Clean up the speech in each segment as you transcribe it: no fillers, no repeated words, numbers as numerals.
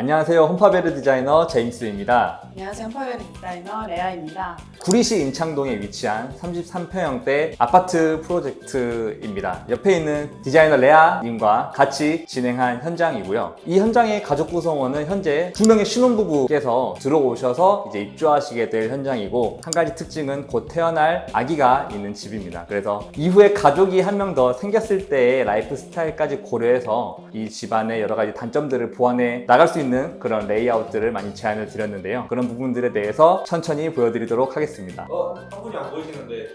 안녕하세요. 홈파베르 디자이너 제임스입니다. 안녕하세요. 홈파베르 디자이너 레아입니다. 구리시 임창동에 위치한 33평형대 아파트 프로젝트입니다. 옆에 있는 디자이너 레아님과 같이 진행한 현장이고요. 이 현장의 가족 구성원은 현재 2명의 신혼부부께서 들어오셔서 이제 입주하시게 될 현장이고, 한 가지 특징은 곧 태어날 아기가 있는 집입니다. 그래서 이후에 가족이 한 명 더 생겼을 때의 라이프 스타일까지 고려해서 이 집안의 여러 가지 단점들을 보완해 나갈 수 있는 그런 레이아웃들을 많이 제안을 드렸는데요. 그런 부분들에 대해서 천천히 보여드리도록 하겠습니다. 한 분이 안 보이시는데.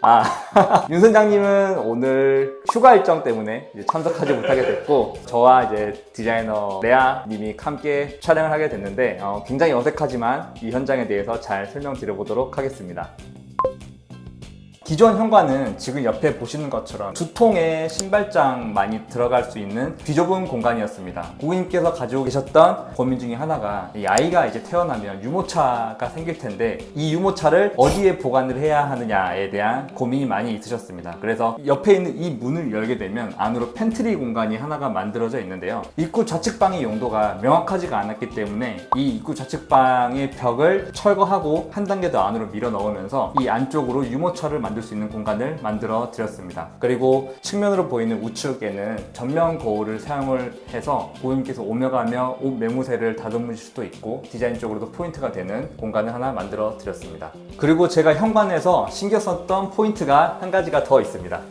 윤 선장님은 오늘 휴가 일정 때문에 이제 참석하지 못하게 됐고, 저와 이제 디자이너 레아 님이 함께 촬영을 하게 됐는데 굉장히 어색하지만 이 현장에 대해서 잘 설명드려보도록 하겠습니다. 기존 현관은 지금 옆에 보시는 것처럼 두 통의 신발장 많이 들어갈 수 있는 비좁은 공간이었습니다. 고객님께서 가지고 계셨던 고민 중에 하나가, 이 아이가 이제 태어나면 유모차가 생길 텐데 이 유모차를 어디에 보관을 해야 하느냐에 대한 고민이 많이 있으셨습니다. 그래서 옆에 있는 이 문을 열게 되면 안으로 팬트리 공간이 하나가 만들어져 있는데요. 입구 좌측방의 용도가 명확하지가 않았기 때문에 이 입구 좌측방의 벽을 철거하고 한 단계 더 안으로 밀어 넣으면서 이 안쪽으로 유모차를 만들 수 있는 공간을 만들어 드렸습니다. 그리고 측면으로 보이는 우측에는 전면 거울을 사용을 해서 고객님께서 오며 가며 옷 매무새를 다듬으실 수도 있고 디자인적으로도 포인트가 되는 공간을 하나 만들어 드렸습니다. 그리고 제가 현관에서 신경 썼던 포인트가 한 가지가 더 있습니다.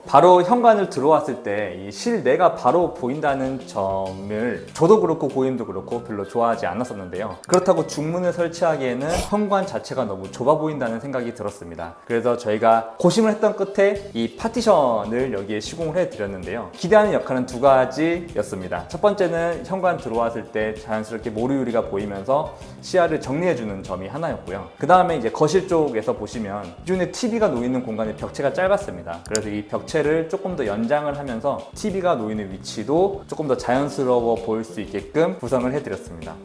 바로 현관을 들어왔을 때 이 실내가 바로 보인다는 점을 저도 그렇고 고객님도 그렇고 별로 좋아하지 않았었는데요. 그렇다고 중문을 설치하기에는 현관 자체가 너무 좁아 보인다는 생각이 들었습니다. 그래서 저희가 고심을 했던 끝에 이 파티션을 여기에 시공을 해드렸는데요. 기대하는 역할은 두 가지였습니다. 첫 번째는 현관 들어왔을 때 자연스럽게 모루유리가 보이면서 시야를 정리해주는 점이 하나였고요. 그 다음에 이제 거실 쪽에서 보시면 기존에 TV가 놓이는 공간의 벽체가 짧았습니다. 그래서 이 벽체를 조금 더 연장을 하면서 TV가 놓이는 위치도 조금 더 자연스러워 보일 수 있게끔 구성을 해드렸습니다.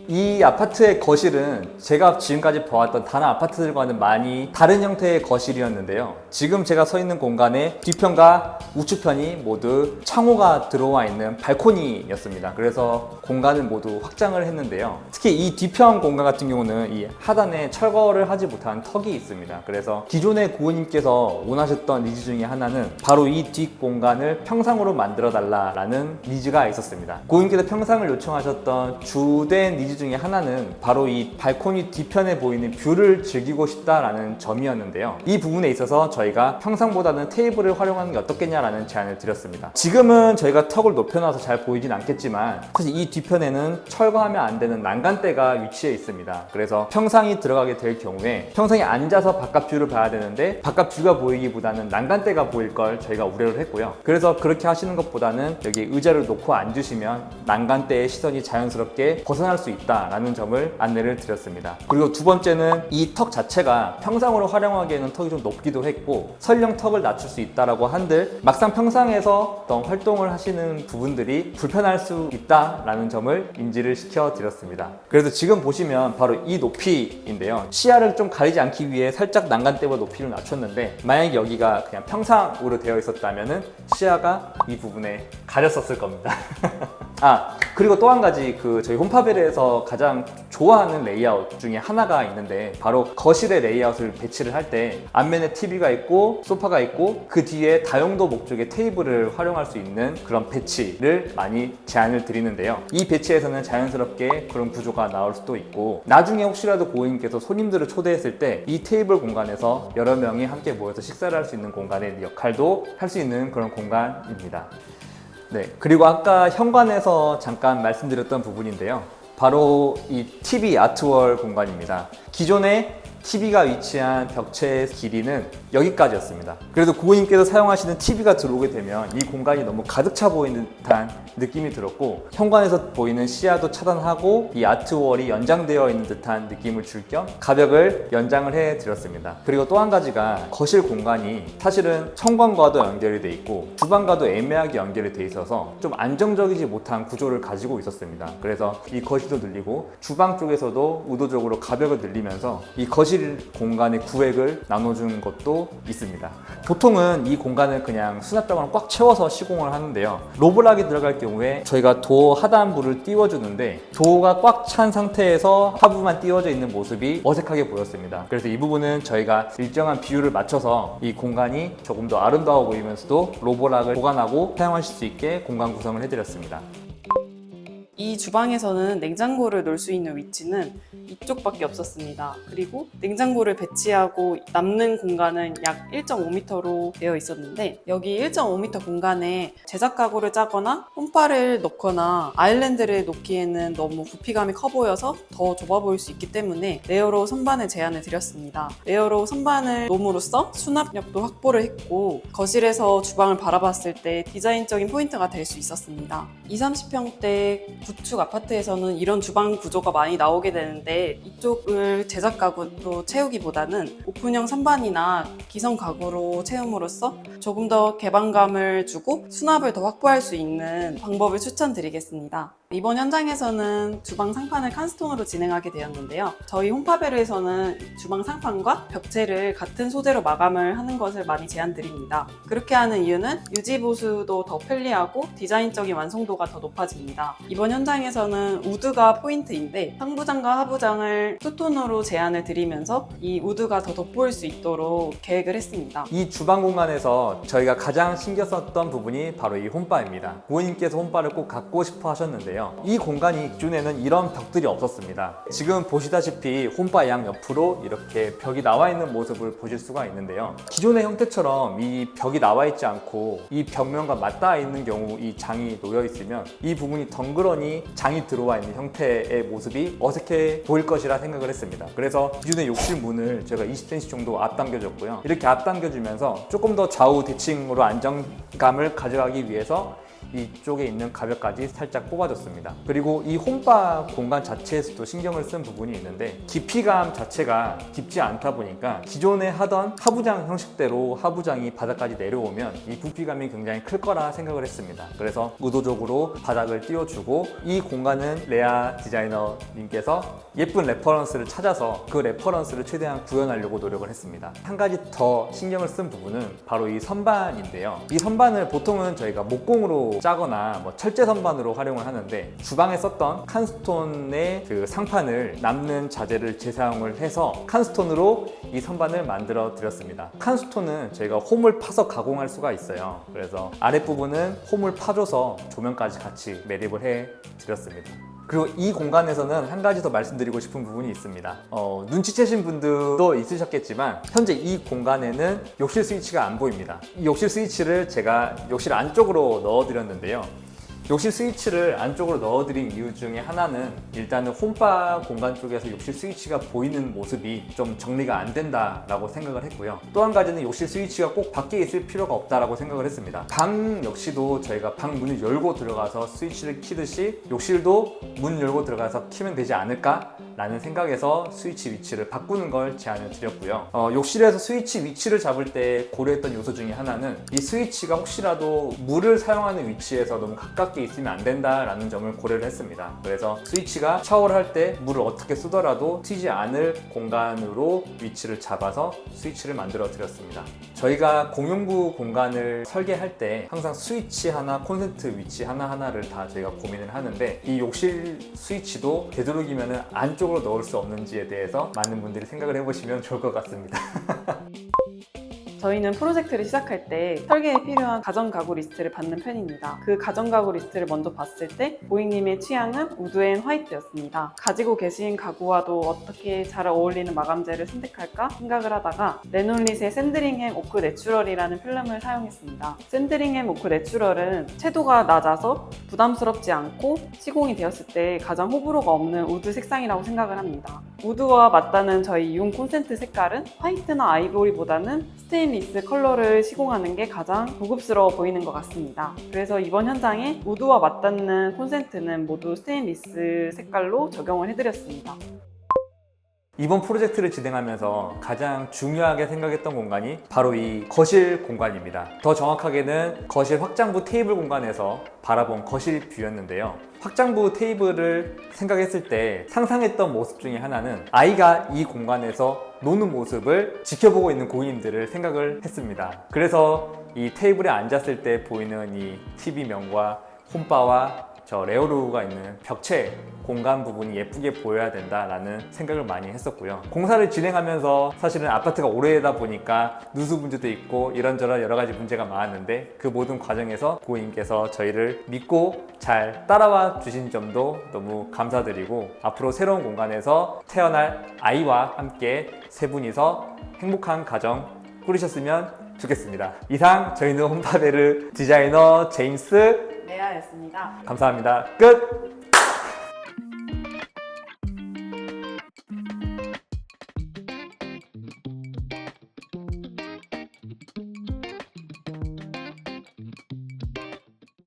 이 아파트의 거실은 제가 지금까지 보았던 다른 아파트들과는 많이 다른 형태의 거실이었는데요. 지금 제가 서 있는 공간의 뒤편과 우측편이 모두 창호가 들어와 있는 발코니였습니다. 그래서 공간을 모두 확장을 했는데요. 특히 이 뒤편 공간 같은 경우는 이 하단에 철거를 하지 못한 턱이 있습니다. 그래서 기존의 고객님께서 원하셨던 니즈 중에 하나는 바로 이 뒷 공간을 평상으로 만들어 달라라는 니즈가 있었습니다. 고객님께서 평상을 요청하셨던 주된 니즈 중에 하나는 바로 이 발코니 뒤편에 보이는 뷰를 즐기고 싶다라는 점이었는데요. 이 부분에 있어서 저희가 평상보다는 테이블을 활용하는 게 어떻겠냐라는 제안을 드렸습니다. 지금은 저희가 턱을 높여놔서 잘 보이진 않겠지만 사실 이 뒤편에는 철거하면 안 되는 난간대가 위치해 있습니다. 그래서 평상이 들어가게 될 경우에 평상에 앉아서 바깥 뷰를 봐야 되는데 바깥 뷰가 보이기보다는 난간대가 보일 걸 저희가 우려를 했고요. 그래서 그렇게 하시는 것보다는 여기 의자를 놓고 앉으시면 난간대의 시선이 자연스럽게 벗어날 수 있다라는 점을 안내를 드렸습니다. 그리고 두 번째는 이 턱 자체가 평상으로 활용하기에는 턱이 좀 높기도 했고 설령 턱을 낮출 수 있다라고 한들 막상 평상에서 어떤 활동을 하시는 부분들이 불편할 수 있다라는 점을 인지를 시켜 드렸습니다. 그래서 지금 보시면 바로 이 높이인데요. 시야를 좀 가리지 않기 위해 살짝 난간대보다 높이를 낮췄는데 만약에 여기가 그냥 평상으로 되어 있었다면은 시야가 이 부분에 가렸었을 겁니다. 그리고 또 한 가지 저희 홈파베르에서 가장 좋아하는 레이아웃 중에 하나가 있는데 바로 거실의 레이아웃을 배치를 할 때 앞면에 TV가 있고 소파가 있고 그 뒤에 다용도 목적의 테이블을 활용할 수 있는 그런 배치를 많이 제안을 드리는데요. 이 배치에서는 자연스럽게 그런 구조가 나올 수도 있고 나중에 혹시라도 고객님께서 손님들을 초대했을 때 이 테이블 공간에서 여러 명이 함께 모여서 식사를 할 수 있는 공간의 역할도 할 수 있는 그런 공간입니다. 네, 그리고 아까 현관에서 잠깐 말씀드렸던 부분인데요. 바로 이 TV 아트월 공간입니다. 기존에 TV가 위치한 벽체의 길이는 여기까지였습니다. 그래도 고객님께서 사용하시는 TV가 들어오게 되면 이 공간이 너무 가득 차 보이는 듯한 느낌이 들었고 현관에서 보이는 시야도 차단하고 이 아트월이 연장되어 있는 듯한 느낌을 줄 겸 가벽을 연장을 해드렸습니다. 그리고 또 한 가지가 거실 공간이 사실은 현관과도 연결이 돼 있고 주방과도 애매하게 연결이 돼 있어서 좀 안정적이지 못한 구조를 가지고 있었습니다. 그래서 이 거실도 늘리고 주방 쪽에서도 의도적으로 가벽을 늘리면서 이 거실 거실 공간의 구획을 나눠준 것도 있습니다. 보통은 이 공간을 그냥 수납장으로 꽉 채워서 시공을 하는데요. 로블락이 들어갈 경우에 저희가 도어 하단부를 띄워주는데 도어가 꽉 찬 상태에서 하부만 띄워져 있는 모습이 어색하게 보였습니다. 그래서 이 부분은 저희가 일정한 비율을 맞춰서 이 공간이 조금 더 아름다워 보이면서도 로블락을 보관하고 사용하실 수 있게 공간 구성을 해드렸습니다. 이 주방에서는 냉장고를 놓을 수 있는 위치는 이쪽밖에 없었습니다. 그리고 냉장고를 배치하고 남는 공간은 약 1.5m로 되어 있었는데 여기 1.5m 공간에 제작 가구를 짜거나 홈파를 넣거나 아일랜드를 놓기에는 너무 부피감이 커 보여서 더 좁아 보일 수 있기 때문에 레어로 선반을 제안을 드렸습니다. 레어로 선반을 놓음으로써 수납력도 확보를 했고 거실에서 주방을 바라봤을 때 디자인적인 포인트가 될 수 있었습니다. 20-30평대 구축 아파트에서는 이런 주방 구조가 많이 나오게 되는데 이쪽을 제작 가구로 채우기보다는 오픈형 선반이나 기성 가구로 채움으로써 조금 더 개방감을 주고 수납을 더 확보할 수 있는 방법을 추천드리겠습니다. 이번 현장에서는 주방 상판을 칸스톤으로 진행하게 되었는데요. 저희 홈파베르에서는 주방 상판과 벽체를 같은 소재로 마감을 하는 것을 많이 제안드립니다. 그렇게 하는 이유는 유지 보수도 더 편리하고 디자인적인 완성도가 더 높아집니다. 이번 현장에서는 우드가 포인트인데 상부장과 하부장을 투톤으로 제안을 드리면서 이 우드가 더 돋보일 수 있도록 계획을 했습니다. 이 주방 공간에서 저희가 가장 신경 썼던 부분이 바로 이 홈바입니다. 고객님께서 홈바를 꼭 갖고 싶어 하셨는데요. 이 공간이 기존에는 이런 벽들이 없었습니다. 지금 보시다시피 홈바 양 옆으로 이렇게 벽이 나와 있는 모습을 보실 수가 있는데요. 기존의 형태처럼 이 벽이 나와 있지 않고 이 벽면과 맞닿아 있는 경우 이 장이 놓여 있으면 이 부분이 덩그러니 장이 들어와 있는 형태의 모습이 어색해 보일 것이라 생각을 했습니다. 그래서 기존의 욕실 문을 제가 20cm 정도 앞당겨줬고요. 이렇게 앞당겨주면서 조금 더 좌우 대칭으로 안정감을 가져가기 위해서 이쪽에 있는 가벽까지 살짝 뽑아줬습니다. 그리고 이 홈바 공간 자체에서도 신경을 쓴 부분이 있는데 깊이감 자체가 깊지 않다 보니까 기존에 하던 하부장 형식대로 하부장이 바닥까지 내려오면 이 부피감이 굉장히 클 거라 생각을 했습니다. 그래서 의도적으로 바닥을 띄워주고 이 공간은 레아 디자이너님께서 예쁜 레퍼런스를 찾아서 그 레퍼런스를 최대한 구현하려고 노력을 했습니다. 한 가지 더 신경을 쓴 부분은 바로 이 선반인데요. 이 선반을 보통은 저희가 목공으로 짜거나 철제 선반으로 활용을 하는데 주방에 썼던 칸스톤의 그 상판을 남는 자재를 재사용을 해서 칸스톤으로 이 선반을 만들어 드렸습니다. 칸스톤은 저희가 홈을 파서 가공할 수가 있어요. 그래서 아랫부분은 홈을 파줘서 조명까지 같이 매립을 해 드렸습니다. 그리고 이 공간에서는 한 가지 더 말씀드리고 싶은 부분이 있습니다. 눈치채신 분들도 있으셨겠지만 현재 이 공간에는 욕실 스위치가 안 보입니다. 이 욕실 스위치를 제가 욕실 안쪽으로 넣어드렸는데요. 욕실 스위치를 안쪽으로 넣어드린 이유 중에 하나는 일단은 홈바 공간 쪽에서 욕실 스위치가 보이는 모습이 좀 정리가 안 된다라고 생각을 했고요. 또 한 가지는 욕실 스위치가 꼭 밖에 있을 필요가 없다라고 생각을 했습니다. 방 역시도 저희가 방 문을 열고 들어가서 스위치를 키듯이 욕실도 문 열고 들어가서 키면 되지 않을까? 라는 생각에서 스위치 위치를 바꾸는 걸 제안을 드렸고요. 욕실에서 스위치 위치를 잡을 때 고려했던 요소 중에 하나는 이 스위치가 혹시라도 물을 사용하는 위치에서 너무 가깝게 있으면 안 된다라는 점을 고려를 했습니다. 그래서 스위치가 샤워를 할 때 물을 어떻게 쓰더라도 튀지 않을 공간으로 위치를 잡아서 스위치를 만들어 드렸습니다. 저희가 공용부 공간을 설계할 때 항상 스위치 하나, 콘센트 위치 하나하나를 다 저희가 고민을 하는데 이 욕실 스위치도 되도록이면 안쪽으로 넣을 수 없는지에 대해서 많은 분들이 생각을 해보시면 좋을 것 같습니다. 저희는 프로젝트를 시작할 때 설계에 필요한 가전 가구 리스트를 받는 편입니다. 그 가전 가구 리스트를 먼저 봤을 때 고객님의 취향은 우드 앤 화이트였습니다. 가지고 계신 가구와도 어떻게 잘 어울리는 마감재를 선택할까 생각을 하다가 레놀릿의 샌드링햄 오크 내추럴이라는 필름을 사용했습니다. 샌드링햄 오크 내추럴은 채도가 낮아서 부담스럽지 않고 시공이 되었을 때 가장 호불호가 없는 우드 색상이라고 생각을 합니다. 우드와 맞닿는 저희 이온 콘센트 색깔은 화이트나 아이보리보다는 스테인리스 컬러를 시공하는 게 가장 고급스러워 보이는 것 같습니다. 그래서 이번 현장에 우드와 맞닿는 콘센트는 모두 스테인리스 색깔로 적용을 해드렸습니다. 이번 프로젝트를 진행하면서 가장 중요하게 생각했던 공간이 바로 이 거실 공간입니다. 더 정확하게는 거실 확장부 테이블 공간에서 바라본 거실 뷰였는데요. 확장부 테이블을 생각했을 때 상상했던 모습 중에 하나는 아이가 이 공간에서 노는 모습을 지켜보고 있는 고객님들을 생각을 했습니다. 그래서 이 테이블에 앉았을 때 보이는 이 TV면과 홈바와 저 레오루가 있는 벽체 공간 부분이 예쁘게 보여야 된다라는 생각을 많이 했었고요. 공사를 진행하면서 사실은 아파트가 오래되다 보니까 누수 문제도 있고 이런저런 여러 가지 문제가 많았는데 그 모든 과정에서 고객님께서 저희를 믿고 잘 따라와 주신 점도 너무 감사드리고 앞으로 새로운 공간에서 태어날 아이와 함께 세 분이서 행복한 가정 꾸리셨으면 좋겠습니다. 이상 저희는 홈파베르 디자이너 제임스 레아였습니다. 감사합니다. 끝!